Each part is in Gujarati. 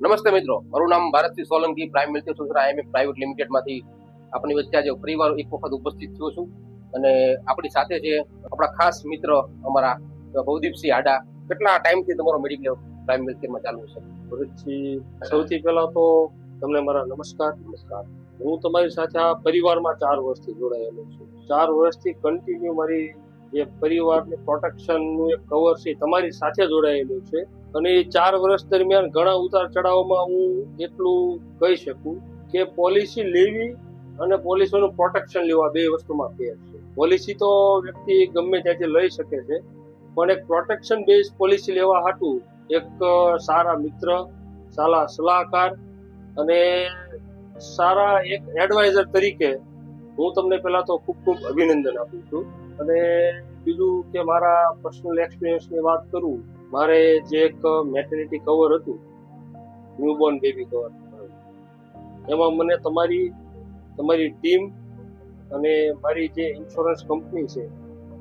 નમસ્તે મિત્રો, મારું નામ Bharatsinh Solanki, prime minister સુસરા IMF private લિમિટેડમાંથી આપણી વચ્ચે આજે ફરીવાર એક વખત ઉપસ્થિત થયો છું. અને આપણી સાથે છે આપણા ખાસ મિત્ર અમારા ભવદીપસિંહ આડા. કેટલા ટાઈમથી તમારો મેડિક્લેમ પ્રાઇમ મિનિસ્ટરમાં ચાલુ છે? ભરતજી, સૌથી પહેલા તો તમને મારા નમસ્કાર. હું તમારી સાથે આ પરિવારમાં 4 વર્ષથી જોડાયેલો છું. 4 વર્ષથી કન્ટિન્યુ મારી જે પરિવારની પ્રોટેક્શનનું એક કવર છે તમારી સાથે જોડાયેલું છે. અને એ 4 વર્ષ દરમિયાન ઘણા ઉતાર ચઢાવમાં હું એટલું કહી શકું કે પોલિસી લેવી અને પોલિસીનું પ્રોટેક્શન લેવા બે વસ્તુમાં ફેર છે. પોલિસી તો વ્યક્તિ ગમે ત્યાંથી લઈ શકે છે, પણ એક પ્રોટેક્શન બેઝ પોલિસી લેવા હાટું એક સારા મિત્ર, સારા સલાહકાર અને સારા એક એડવાઇઝર તરીકે હું તમને પહેલા તો ખૂબ ખૂબ અભિનંદન આપું છું. અને બીજું કે મારા પર્સનલ એક્સપિરિયન્સની વાત કરું, મારે જે એક મેટર્નિટી કવર હતું, ન્યૂબોર્ન બેબી કવર, એમાં મને તમારી ટીમ અને મારી જે ઇન્સ્યોરન્સ કંપની છે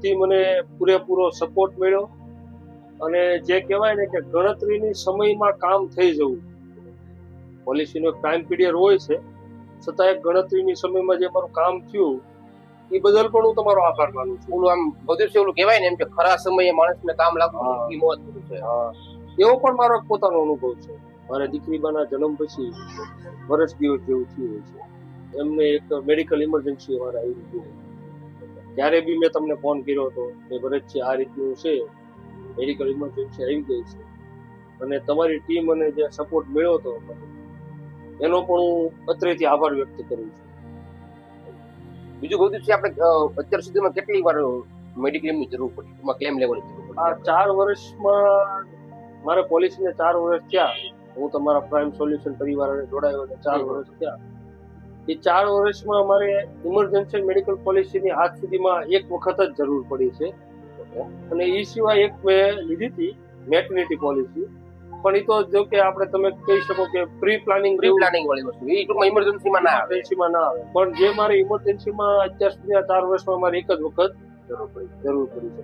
તે મને પૂરેપૂરો સપોર્ટ મળ્યો. અને જે કહેવાય ને કે ગણતરીની સમયમાં કામ થઈ જવું, પોલિસીનો એક ટાઈમ પીરિયડ હોય છે, છતાં એક ગણતરીની સમયમાં જે મારું કામ થયું એ બદલ પણ હું તમારો આભાર માનું છું. ઓલું આમ ભવદીપસિંહ ઓલું કહેવાય ને એમ કે ખરા સમયે માણસને કામ લાગવું એ મહત્વનું છે. એવો પણ મારો પોતાનો અનુભવ છે. મારા દીકરીબાના જન્મ પછી વર્ષ દિવસ જેવું થયું હોય છે. એમને એક મેડિકલ ઇમરજન્સી અમારે આવી હતી. ત્યારે બી મેં તમને ફોન કર્યો હતો કે ભરતજી આ રીતનું છે, મેડિકલ ઇમરજન્સી આવી ગઈ છે. અને તમારી ટીમ અને જે સપોર્ટ મળ્યો હતો એનો પણ હું અત્રેથી આભાર વ્યક્ત કરું છું. બીજું ભવદીપસિંહ, આપણે અત્યાર સુધીમાં કેટલી વાર મેડિક્લેમની જરૂર પડી, એમાં ક્લેમ લેવાની જરૂર પડી? આ 4 વર્ષમાં મારે પોલિસીને 4 વર્ષ થયા. હું તમારા પ્રાઇમ સોલ્યુશન પરિવાર જોડાયો અને 4 વર્ષ થયા. એ 4 વર્ષમાં મારે ઇમરજન્સી મેડિકલ પોલિસીની આજ સુધીમાં એક વખત જ જરૂર પડી છે. અને એ સિવાય એક મેં લીધી હતી મેટર્નિટી પોલિસી, પણ એ તો જો કે આપણે તમે કહી શકો કે પ્રી પ્લાનિંગ વાળી વસ્તુ, એ ટૂંકમાં ઇમરજન્સીમાં ના આવે. પણ જે મારે ઇમરજન્સીમાં અત્યાર સુધી 4 વર્ષમાં મારે એક જ વખત જરૂર પડી છે.